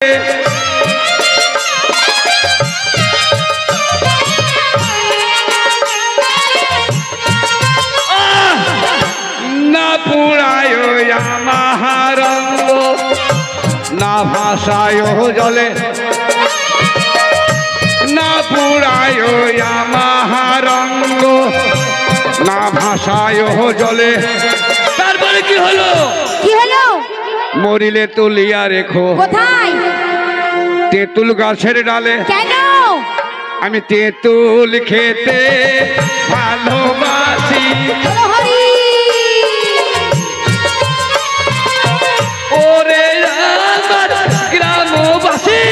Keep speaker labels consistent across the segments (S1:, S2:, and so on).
S1: না পুরায় আমার রঙ্গ, না ভাষায় জলে, না পুরায় আমার রঙ্গ, না ভাষায় জলে। তারপরে কি হলো?
S2: কি হলো?
S1: মরিলে তুলিয়া রেখো।
S2: কোথায়?
S1: তেঁতুল গাছের ডালে।
S2: কেন?
S1: আমি তেঁতুল খেতে ভালোবাসি। ওরে আমার গ্রামবাসী,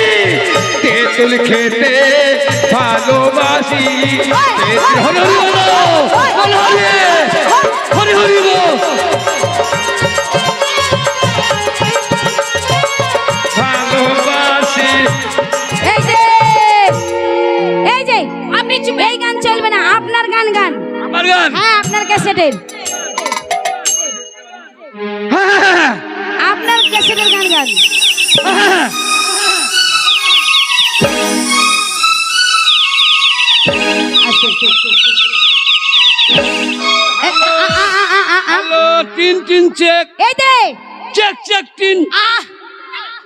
S1: তেঁতুল খেতে ভালোবাসি। হরি হরি ভালোবাসি।
S2: এই যে আপনি চুপ, এই গান চলবে না, আপনার গান গান।
S1: আমার গান?
S2: হ্যাঁ, আপনার ক্যাসেটের। আপনার ক্যাসেটের গান গান।
S1: তিন তিন চেক।
S2: এই দে
S1: চেক চেক তিন।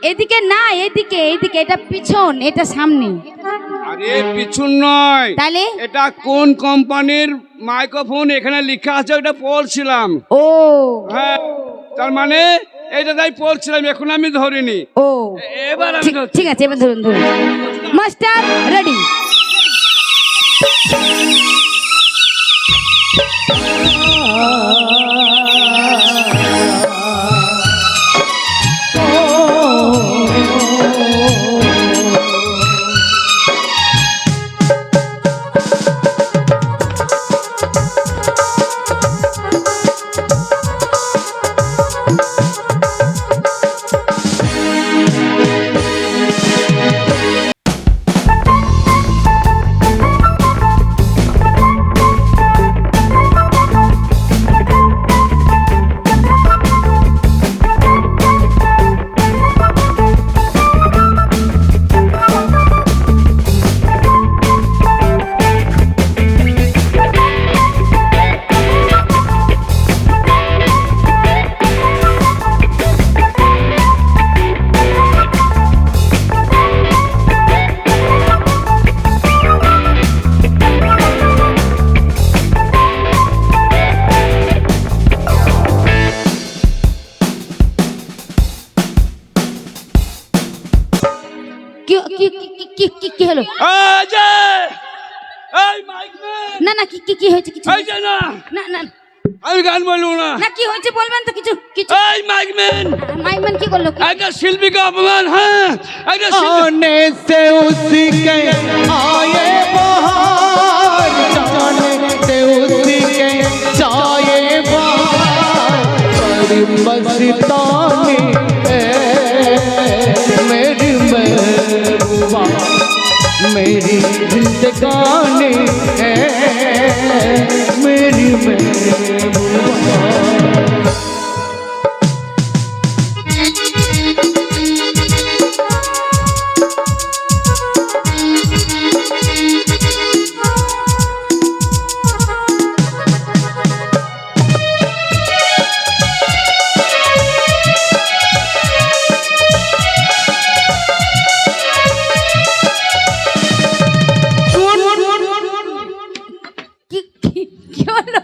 S2: এদিকে না, এদিকে এদিকে, এটা পিছন, এটা সামনে।
S1: আরে পিছন নয়,
S2: তাহলে
S1: এটা কোন কোম্পানির মাইক্রোফোন এখানে লেখা আছে, ওটা পড়ছিলাম।
S2: ও
S1: হ্যাঁ, তার মানে এটা তাই পড়ছিলাম, এখন আমি ধরিনি।
S2: ও
S1: এবার আমি ধরছি।
S2: ঠিক আছে, এবার ধরুন ধরুন। Master ready. কি হলো? না না, কি হয়েছে? কিছু না না,
S1: আমি গান বলবো না।
S2: না, কি হয়েছে বলবেন তো? কিছু কিছু।
S1: এই মাইকম্যান,
S2: মাইকম্যান কি করলো?
S1: একটা শিল্পীকে অপমান। হ্যাঁ, একটা
S3: आने से उसके आए बहार, जाने से उसके जाए बहार। बड़ी मस्तानी है मेरी महबूबा, मेरी जिंदगानी है मेरी महबूबा।
S2: কি হলো?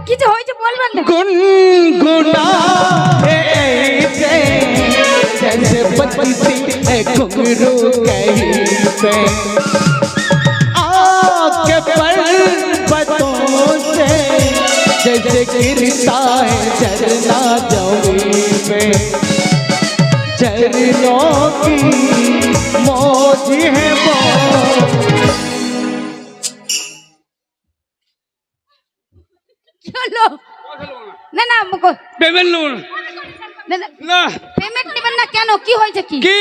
S2: কিছু হয়েছে বলবেন না?
S3: गुनगुना ऐसे जैसे बजती है घुंघरू कहीं पे, आके पर्वतों से जैसे गिरता है झरना जमीन पे। झरनों की मौज है वो।
S2: চলো না না,
S1: পেমেন্ট না,
S2: পেমেন্ট নেবেন না কেন? কি হয়েছে? কি
S1: কি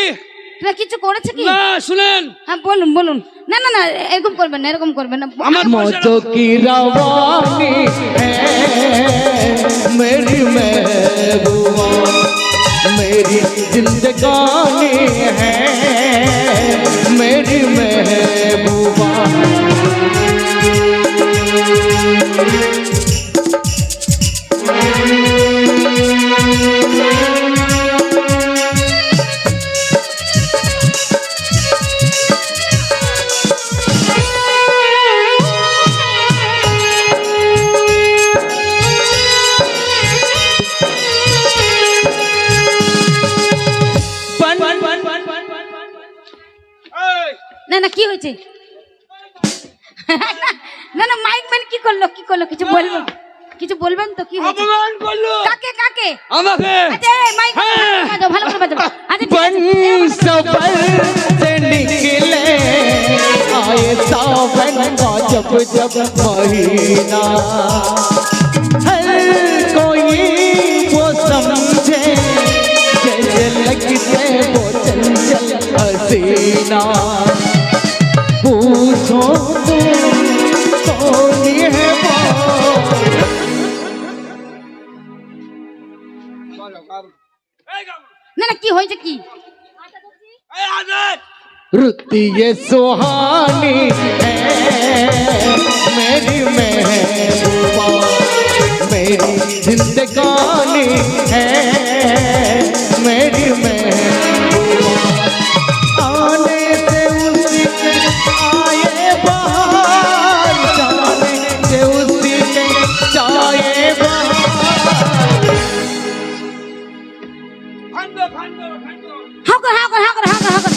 S2: না কিছু করেছে কি?
S1: না শুনেন।
S2: হ্যাঁ বলুন বলুন। না না না এরকম করবেন না, এরকম করবেন না।
S1: আমার পয়সা
S3: मौजों की रवानी है मेरी महबूबा मेरी जिंदगानी है मेरी महबूबा
S1: এই,
S2: না না কি হয়েছে? না না মাইক ম্যান কি করলো, কি করলো? কিছু বলবো, কিছু বলবেন তো? কি হয়েছে?
S1: অপমান করলো
S2: কাকে কাকে?
S1: আমাকে।
S2: আচ্ছা এই মাইক
S1: হ্যাঁ।
S2: বাজাও, ভালো করে বাজাও। আচ্ছা ঠিক
S3: बन
S2: আছে,
S3: सबर से निकले आए सावन का जब जब महीना हर कोई वो समझे जैसे लगते वो चंचल हसीना पूछो तुम कौन है वो
S1: এই গাবো।
S2: না না কি হয়েছে কি?
S1: এই আজাদ
S3: रुत ये सुहानी है मेरी महबूबा मेरी जिंदगानी है मेरी महबूबा आने से उसी के आए बहार जाने से उसी के जाए बहार
S1: ভান্ডো ভান্ডো ভান্ডো।
S2: হাও কর হাও কর হাও কর হাও কর হাও কর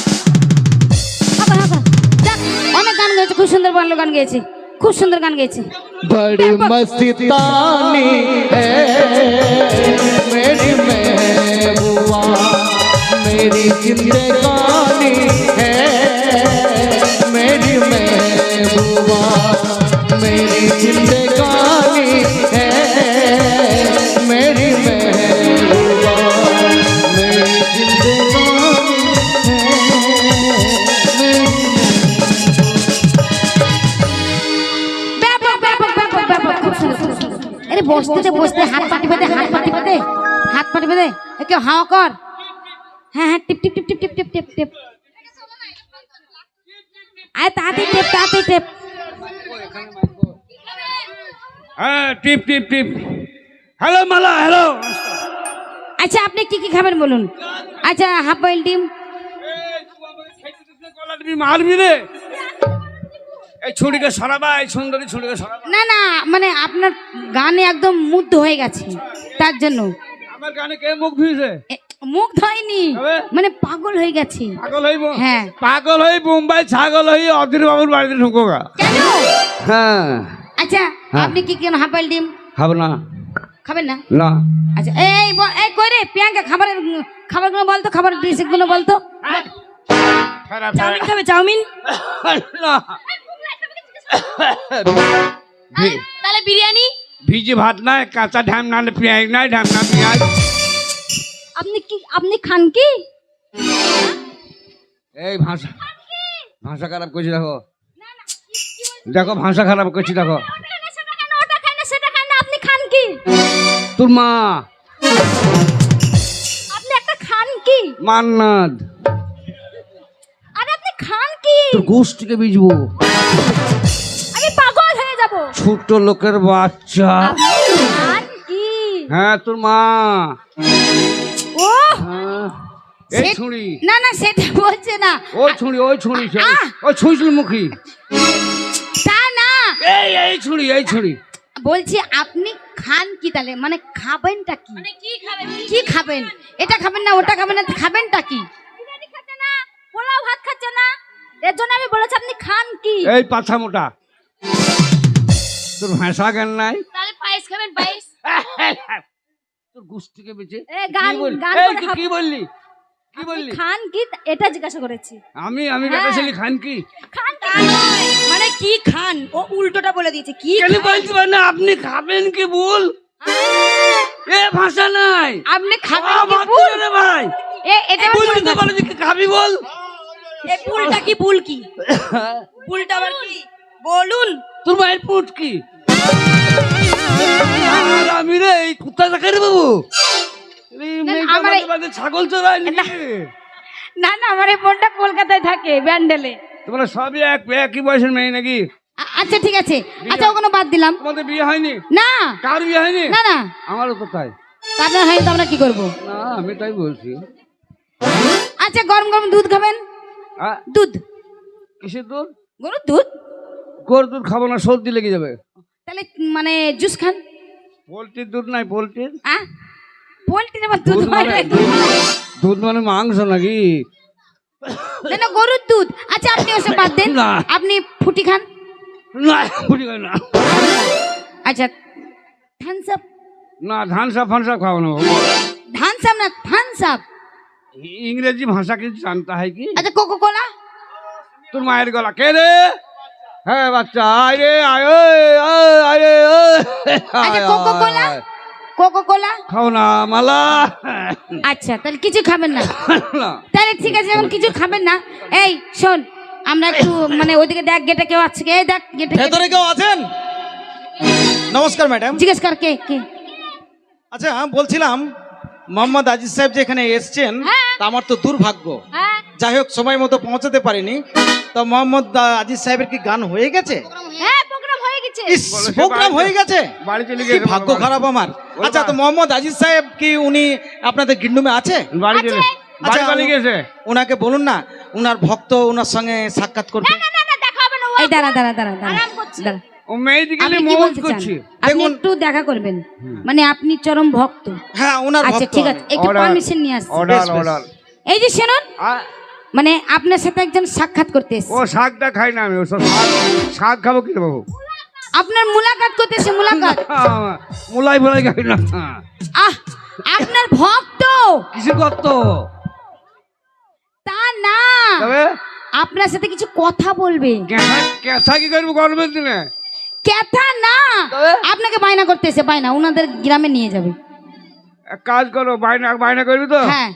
S2: হাও কর হাও কর। যাক, অনেক গান গেয়েছে, খুব সুন্দর ভালো গান গেয়েছে, খুব সুন্দর গান গেয়েছে।
S3: बड़ी मस्तानी है मेरी महबूबा मेरी जिंदगानी है मेरी महबूबा मेरी जिंदगानी है मेरी महबूबा मेरी जिंदगानी है
S2: ব্যাপক ব্যাপক ব্যাপক ব্যাপক, খুব সুন্দর খুব সুন্দর। আরে বসতে বসতে হাত পাটি বেঁধে, হাত পাটি বেঁধে, হাত পাটি বেঁধে কেউ হাওয়া কর। হ্যাঁ হ্যাঁ টিপ টিপ টিপ টিপ টিপ টিপ টিপ টিপ। আরে তাড়াতাড়ি টেপ, তাড়াতাড়ি টেপ।
S1: হ্যাঁ টিপ টিপ টিপ। হ্যালো মালা, হ্যালো।
S2: আচ্ছা আপনি কি কি খাবেন বলুন? আচ্ছা হাফ বয়েল ডিম।
S1: তুমি মারবি রে। এই ছুরিকে সরাবা, এই সুন্দরী ছুরিকে সরাবা।
S2: না না মানে আপনার গানে একদম মুগ্ধ হয়ে গেছে, তার জন্য।
S1: আমার গানে কে মুখ ধুইছে?
S2: মুগ্ধ হয়নি,
S1: তবে?
S2: মানে পাগল হয়ে গেছে।
S1: পাগল হইব?
S2: হ্যাঁ।
S1: পাগল হই বোম্বাই ছাগল হই অধীর বাবুর বাড়িতে ঢুকো গা।
S2: কেন?
S1: হ্যাঁ
S2: আচ্ছা
S1: হ্যাঁ।
S2: আপনি কি কেন হাফ বয়েল ডিম
S1: খাবো না।
S2: খাবেন না?
S1: না
S2: আচ্ছা এই কই রে প্রিয়াঙ্কা, খাবারগুলো বলতো, খাবার রেসিপিগুলো বলতো। চাউমিন খাবে? চাউমিন?
S1: না।
S2: তাহলে বিরিয়ানি?
S1: ভিজি ভাত নাই, কাঁচা ঢ্যাম নালে পেঁয়াজ নাই, ঢ্যাম না পেঁয়াজ।
S2: আপনি খান কি?
S1: এই ভাষা ভাষা খারাপ করছি দেখো, দেখো ভাষা খারাপ করছি দেখো।
S2: আপনি খান কি?
S1: তোর মা
S2: আপনি একটা খান কি?
S1: মান্নাদ।
S2: আরে আপনি খান কি?
S1: তোর গোষ্ঠীকে বিজবো।
S2: আমি পাগল হয়ে যাব।
S1: ছোট লোকের বাচ্চা।
S2: আপনি খান কি?
S1: হ্যাঁ তোর মা।
S2: ও
S1: হ্যাঁ, এই
S2: সে-
S1: ছুরি,
S2: না না সেটা বলছে না,
S1: ওই ছুরি, ওই ছুরি,
S2: আহ!
S1: ওই ছুঁচল মুখী।
S2: তা না
S1: এই ছুরি, এই ছুরি।
S2: বলছি আপনি খান কি তাহলে, মানে খাবেনটা কি? কি খাবেন? এটা খাবেন না, ওটা খাবেন না, খাবেনটা কি? বিরিয়ানি খাচ্ছে না, পোলাও ভাত খাচ্ছে না, এর জন্য আমি বলেছি আপনি খান কি?
S1: এই পাছা মোটা, তোর ভাষা জ্ঞান নাই।
S2: তাহলে পায়েস খাবেন? পায়েস?
S1: তোর গোষ্ঠীকে বেঁচে
S2: এ, গান গান
S1: এই
S2: করে
S1: তুই
S2: খাব-
S1: কি বললি, কি
S2: আপনি
S1: বললি?
S2: খান কি এটা জিজ্ঞাসা করেছি।
S1: আমি
S2: হ্যাঁ।
S1: বেটা ছেলে খান কি?
S2: খান কি নয়, মানে কি খান, ও উল্টোটা বলে দিয়েছে। কি
S1: কেন
S2: খান?
S1: বলছি না, আপনি খাবেন কি বল? এ ভাষা নাই।
S2: আপনি খাবেন
S1: আ,
S2: কি
S1: বাদ
S2: বল?
S1: দে রে ভাই।
S2: এটা
S1: বলতে তো বলে যে কি খাবি বল।
S2: এই পুলটা কি পুল কি পুলটা আবার কি বলুন
S1: তোর মায়ের পুট কি আর আমি রে এই কুত্তা দেখা রে বাবু এই মেয়েটা
S2: আমার
S1: মাঝে মাঝে ছাগল চড়ায় নাকি?
S2: না না আমার এই বোনটা কলকাতায় থাকে ব্যান্ডেলে
S1: তোমরা সবই একই বয়সের মেয়ে নাকি?
S2: আচ্ছা ঠিক আছে আচ্ছা ওগুলো বাদ দিলাম
S1: তোমাদের বিয়ে হয়নি?
S2: না
S1: কার বিয়ে হয়নি?
S2: না না
S1: আমারও তো তাই।
S2: তা আপনার হয়নি তো আমরা কি করবো
S1: না আমি তাই বলছি।
S2: আচ্ছা গরম গরম দুধ খাবেন দুধ
S1: কিসের দুধ?
S2: গরুর দুধ
S1: গরুর দুধ খাবো না, সর্দি লেগে যাবে।
S2: তাহলে মানে জুস খান
S1: পোলট্রির দুধ নাই, পোলট্রির
S2: পোলট্রির আবার দুধ
S1: দুধ
S2: হয়
S1: মানে
S2: নাকি?
S1: দুধ মানে মাংস নাকি?
S2: না না গরুর দুধ আচ্ছা আপনি ওসব বাদ দেন
S1: না।
S2: আপনি ফুটি খান
S1: না বুঝি না,
S2: আচ্ছা থামস আপ
S1: না ধান সাপ ফান সাপ খাবো না বাবু।
S2: থামস আপ না থামস আপ
S1: ইংরেজি ভাষা কিছু জানতে হয় কি?
S2: আচ্ছা কোকো কোলা
S1: তোর মায়ের গলা কে রে? হ্যাঁ বাচ্চা আয় রে আয় ওই, আয় রে ওই।
S2: আচ্ছা কোকো কোলা কোকো কোলা
S1: খাও না মালা।
S2: আচ্ছা তাহলে কিছু খাবেন না
S1: না।
S2: তাহলে ঠিক আছে যখন কিছু খাবেন না এই শোন আমরা একটু মানে ওইদিকে দেখ গেটে কেউ আছে এই দেখ গেটে
S4: ভেতরে কেউ আছেন? নমস্কার ম্যাডাম।
S2: জিজ্ঞেস কর কে কে
S4: আচ্ছা বলছিলাম মোহাম্মদ আজিজ সাহেব যে এখানে এসছেন তা আমার তো দুর্ভাগ্য, যাই হোক সময় মতো পৌঁছাতে পারিনি। তো মোহাম্মদ আজিজ সাহেবের কি গান হয়ে গেছে?
S2: হ্যাঁ প্রোগ্রাম হয়ে গেছে
S4: প্রোগ্রাম হয়ে গেছে?
S1: বাড়ি চলে
S4: কি
S1: গিয়ে
S4: ভাগ্য খারাপ আমার। আচ্ছা তো মোহাম্মদ আজিজ সাহেব কি উনি আপনাদের গিন্ডুমে আছে?
S1: বাড়ি চলে বাড়ি বাড়ি গেছে।
S4: ওনাকে বলুন না উনার ভক্ত ওনার সঙ্গে সাক্ষাৎ করবে।
S2: এই দাঁড়া দাঁড়া দাঁড়া দাঁড়া দাঁড়া
S1: ও মেয়েদিকে
S2: আপনি
S1: নিয়ে
S2: কি
S1: মৌজ
S2: বলতে চান
S1: করছি।
S2: আপনি
S4: দেখুন-
S2: একটু দেখা করবেন মানে আপনি চরম ভক্ত
S4: হ্যাঁ ওনার
S2: আচ্ছা
S4: ভক্ত
S2: ঠিক
S4: আমি।
S2: আছে একটু
S1: Order,
S2: পারমিশন নিয়ে আসছি
S1: অর্ডার
S4: বেশ, বেশ।
S1: অর্ডার।
S2: এই যে শুনুন মানে আপনার সাথে একজন সাক্ষাৎ করতে এসেছে
S1: ও শাকটা খাই না আমি, ওসব শাক খাবো কি রে বাবু?
S2: আপনার মুলাকাত করতে এসে মুলাকাত
S1: মুলাই ফুলাই খাই না।
S2: আহ আপনার ভক্ত
S1: কিছু করতো
S2: তা না
S1: তবে
S2: আপনার সাথে কিছু কথা বলবে
S1: কেঁথা কি করবো গরমের দিনে?
S2: কথা না
S1: তবে?
S2: আপনাকে বায়না করতে এসে বায়না ওনাদের গ্রামে নিয়ে যাবে
S1: এক কাজ করো, বায়না বায়না করবি তো?
S2: হ্যাঁ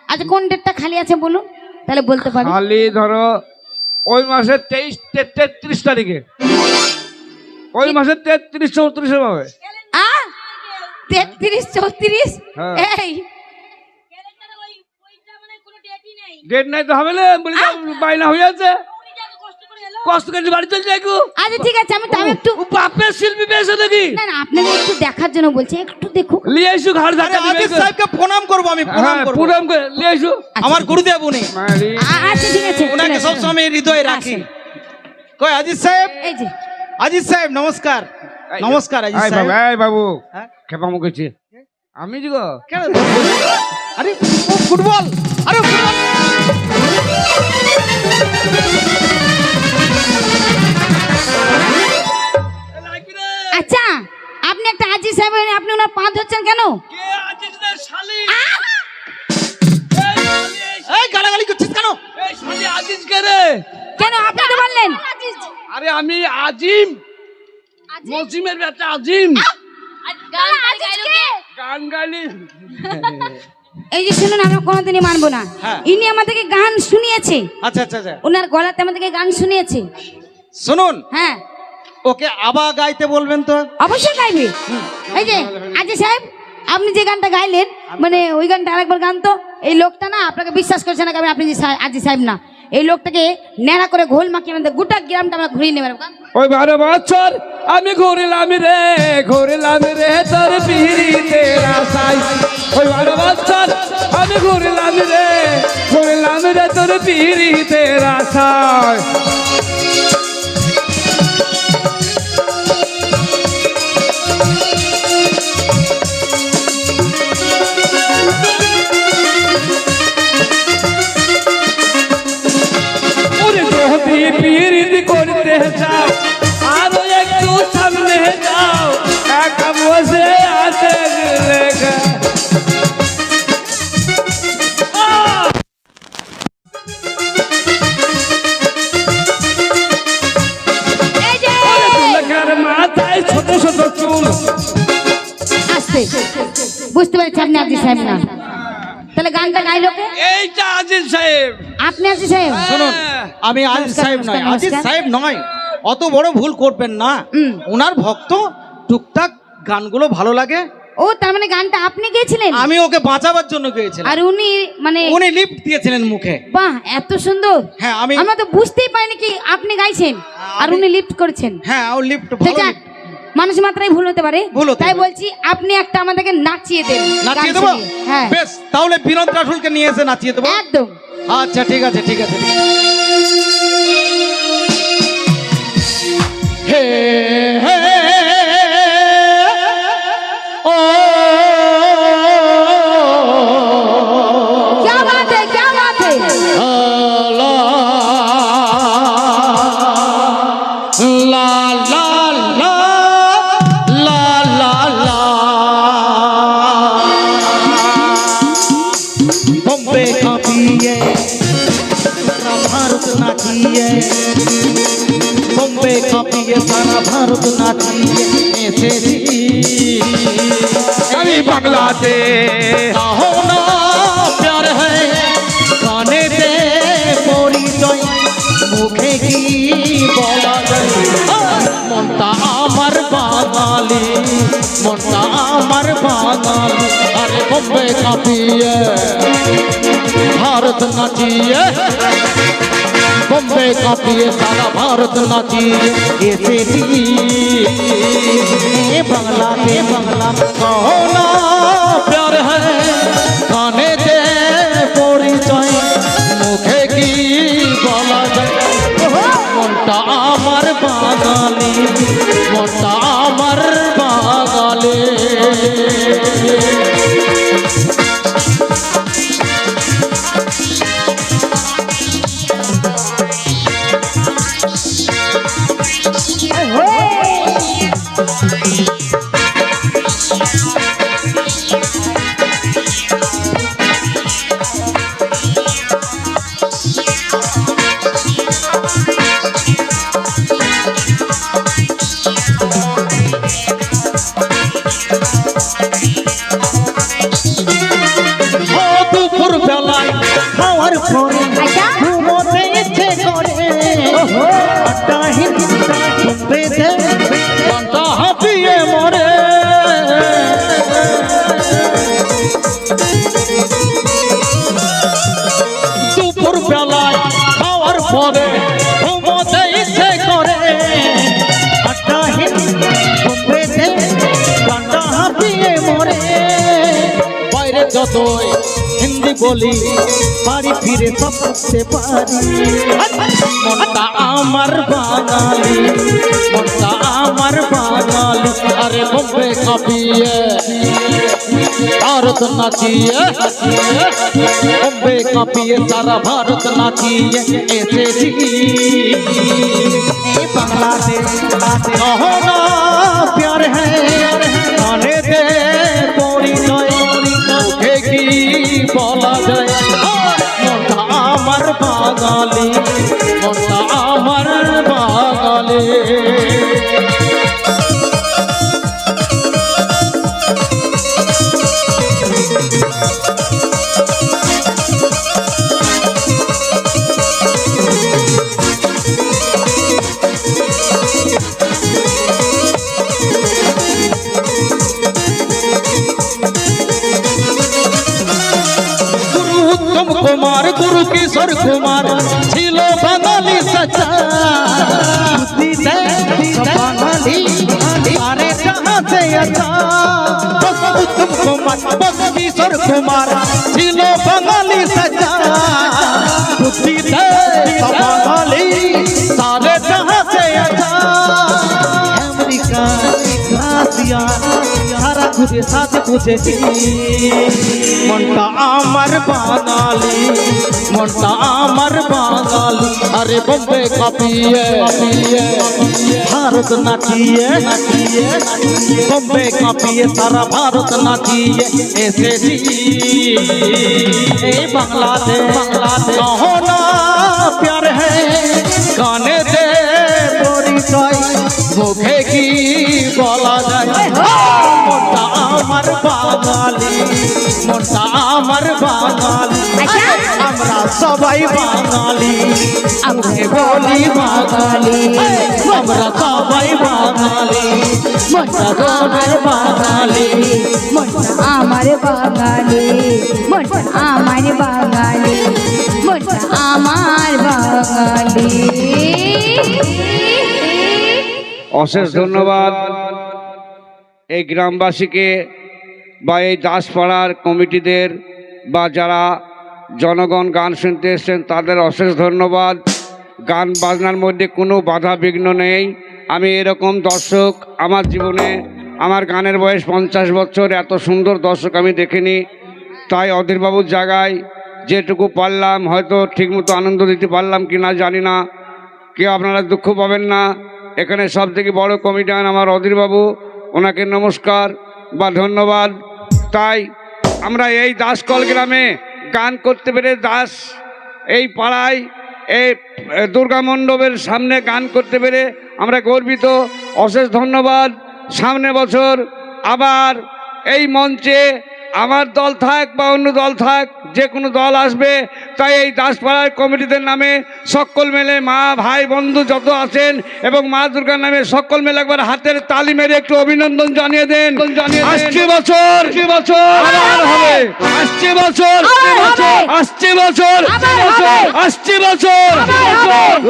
S2: আচ্ছা কোন ডেটটা খালি আছে বলুন তাহলে বলতে পারি
S1: খালি ধরো ওই মাসের 33 তারিখে, ওই মাসের 33-34 পাবে।
S2: 33-34
S1: হ্যাঁ।
S2: এই
S1: ডেট নাই তো হবে না, বলি তো বায়না হয়ে আছে। কষ্ট করে বাড়ি চলে যাই গো।
S2: আচ্ছা ঠিক আছে আমি একটু
S1: ও বাপের শিল্পী পেয়েছে নাকি?
S2: না না আপনাকে একটু দেখার জন্য বলছি একটু দেখুন
S1: লিয়ে এসো ঘাড়
S4: আরে
S1: ধাক্কা
S4: আজিজ
S1: দিবে।
S4: সাহেবকে প্রণাম করবো আমি, প্রণাম
S1: হ্যাঁ
S4: করবো।
S1: প্রণাম করে লিয়ে এসো।
S4: আমার গুরুদেব উনি,
S1: মারি।
S2: আচ্ছা ঠিক আছে
S4: ওনাকে
S2: চলে আসুন।
S4: সবসময় হৃদয়ে রাখি।
S2: আসুন।
S4: কই আজিজ সাহেব?
S2: এই যে
S4: আজিজ সাহেব নমস্কার। নমস্কার আজিজ
S1: এই
S4: সাহেব।
S1: বাবু, এই বাবু
S4: হ্যাঁ?
S1: খেপামো করছি আমি যে গো।
S4: কেন? আরে ও ফুটবল, আরে ফুটবল।
S2: আচ্ছা আপনি একটা আজি সাহেব হয়ে আপনি ওনার পা ধরছেন কেন
S4: এই গালাগালি করছিস কেন?
S2: কেন আপনি তো বললেন
S1: আরে আমি আজিম, মজিমের একটা আজিম। গান গাইলি
S2: এই যে শুনুন আমরা কোনোদিনই মানবো না
S4: হ্যাঁ।
S2: ইনি আমাদেরকে গান শুনিয়েছে
S4: আচ্ছা আচ্ছা আচ্ছা
S2: ওনার গলাতে আমাদেরকে গান শুনিয়েছে
S4: শুনুন,
S2: হ্যাঁ
S4: ওকে আবার গাইতে বলবেন তো।
S2: অবশ্যই গাইবে এই যে আজি সাহেব আপনি যে গানটা গাইলেন মানে ওই গানটা আরেকবার গান তো এই লোকটা না আপনাকে বিশ্বাস করছে না আপনি যে আজি সাহেব না এই লোকটাকে ন্যাড়া করে ঘোল মাখিয়ে আমাদের গোটা গ্রামটা আমরা ঘুরিয়ে নেবেন
S1: ওই 12 বছর আমি ঘুরলাম রে তোর পিড়িতে রাসাই। ওই 12 বছর আমি ঘুরলাম রে তোর পিড়িতে রাসাই। ওরে যদি পিড়িত করতে যাও আরো একটু সামনে যাও, একা বসে আছে লেখা।
S2: এই যে
S1: লেখার মাথায় ছোট ছোট চুল।
S2: আসতে বুঝতে পারছি আপনি আজি সাহেব না তাহলে গানটা গাইলো কে?
S1: এইটা আজিজ সাহেব।
S2: আপনি আজিজ সাহেব?
S4: শুনুন, আমি আজিজ
S2: নমস্কার,
S4: সাহেব নয়,
S2: নমস্কার,
S4: আজিজ
S2: নমস্কার।
S4: সাহেব নয়, অত বড় ভুল করবেন না।
S2: হুম।
S4: ওনার ভক্ত, টুকটাক গানগুলো ভালো লাগে,
S2: ও তার মানে গানটা আপনি গেয়েছিলেন?
S4: আমি ওকে বাঁচাবার জন্য গেয়েছিলাম।
S2: আর উনি মানে
S4: উনি লিফট দিয়েছিলেন মুখে।
S2: বাহ এত সুন্দর।
S4: হ্যাঁ, আমি
S2: আমরা তো বুঝতেই পারিনি কি আপনি গাইছেন আর
S4: আমি-
S2: উনি লিফট করেছেন।
S4: হ্যাঁ, ও লিফট
S2: ঠিক
S4: ভালো
S2: আছে, মানুষ মাত্রাই ভুল হতে পারে,
S4: ভুল হতে
S2: তাই
S4: পারে।
S2: বলছি আপনি একটা আমাদেরকে নাচিয়ে দেন।
S4: নাচিয়ে
S2: গান
S4: দেবো।
S2: শুনিয়ে। হ্যাঁ
S4: বেশ, তাহলে বিনোদ রাঠুলকে নিয়ে এসে নাচিয়ে দেবো।
S2: একদম।
S4: আচ্ছা, ঠিক আছে, ঠিক আছে, ঠিক আছে।
S3: হে হে ও
S2: क्या बात है, क्या बात है?
S3: লা লা লা লা লা লা লা
S4: बॉम्बे का पिए सारा भारत नाचिए, बॉम्बे का पिए सारा भारत नाचिए, ऐसे जी
S1: আমি বাংলাতে
S3: हो ना प्यार है गाने दे পরিচয় মুখে কি বলা যায় মনটা আমার বাঙালি মনটা আমার বাঙালি আরে বম্বে কাঁপিয়ে भारत नाचिए बम्बे कापिए सारा भारत नाचिए ऐसे जी बंगला दे बंगला कहोना प्यार है गाने दे পরিচয় মুখে কি বলা যায় মনটা আমার বাঙালি মনটা আমার বাঙালি ও দুপুর বেলায় খাওয়ার পরে
S2: আচ্ছা।
S3: ঘুমোতে ইচ্ছে করে আড্ডা হিন্দা ঘুমবেতে ঘন্টা হাঁপিয়ে মরে দুপুর বেলায় খাওয়ার পরে ঘুমোতে ইচ্ছে করে আড্ডা হিন্দা ঘুমবেতে ঘন্টা হাঁপিয়ে মরে বাইরে যতই হিন্দি বলি বাড়ি ফিরে সব করতে পারি মনটা আমার বাঙালি মনটা আমার বাঙালি আরে বম্বে কাঁপিয়ে भारत नाचिए बम्बे कापिए सारा भारत नाचिए ऐसे जी बांग्लादेश कहो ना प्यार है गाने दे পরিচয় মুখে কি বলা যায় মনটা আমার বাঙালি মনটা আমার বাঙালি उत्तम कुमार गुरु किशोर कुमार छिलो बंगाली सच्चा बंगाली अरे कहाँ से अच्छा बस उत्तम कुमार बस किशोर कुमार छिलो बंगाली सच्चा बुद्धि दे बंगाली सारे कहाँ से अच्छा अमेरिका রাশিয়া সারা ঘুরে সাথে বুঝেছি মনটা আমার বাঙালি মনটা আমার বাঙালি আরে বম্বে কাঁপিয়ে ভারত নাচিয়ে বম্বে কাঁপিয়ে সারা ভারত নাচিয়ে এসেছি এই বাংলাদেশ কहो ना प्यार है गाने दे পরিচয় মুখে কি বলা যায় মনটা আমার বাঙালি মনটা আমার বাঙালি সবাই বাঙালি আমরা বলি বাঙালি আমরা সবাই বাঙালি মনটা তোমার বাঙালি
S2: মনটা আমার বাঙালি মনটা আমার বাঙালি মনটা আমার বাঙালি।
S1: অশেষ ধন্যবাদ এই গ্রামবাসীকে বা এই দাসপাড়ার কমিটিদের বা যারা জনগণ গান শুনতে এসছেন তাদের অশেষ ধন্যবাদ। গান বাজনার মধ্যে কোনো বাধা বিঘ্ন নেই। আমি এরকম দর্শক আমার জীবনে, আমার গানের বয়স 50 বছর, এত সুন্দর দর্শক আমি দেখিনি। তাই অধীরবাবুর জায়গায় যেটুকু পারলাম, হয়তো ঠিকমতো আনন্দ দিতে পারলাম কি না জানি না, কেউ আপনারা দুঃখ পাবেন না। এখানে সবথেকে বড় কমিটিয়ান আমার অধীরবাবু, ওনাকে নমস্কার বা ধন্যবাদ। তাই আমরা এই দাসকল গ্রামে গান করতে পেরে, দাস এই পাড়ায় এই দুর্গা মণ্ডপের সামনে গান করতে পেরে আমরা গর্বিত। অশেষ ধন্যবাদ। সামনে বছর আবার এই মঞ্চে আমার দল থাক বা অন্য দল থাক, যে কোনো দল আসবে। তাই এই দাসপাড়ার কমিটিদের নামে সকল মেলে, মা ভাই বন্ধু যত আছেন এবং মা দুর্গার নামে সকল মেলে একবার হাতের তালি মেরে একটু অভিনন্দন জানিয়ে দেন। আসছে বছর আবার হবে, আসছে বছর আসছে বছর আসছে বছর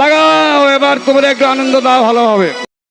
S1: লাগাও, এবার তোমরা একটু আনন্দ দাও, ভালো হবে।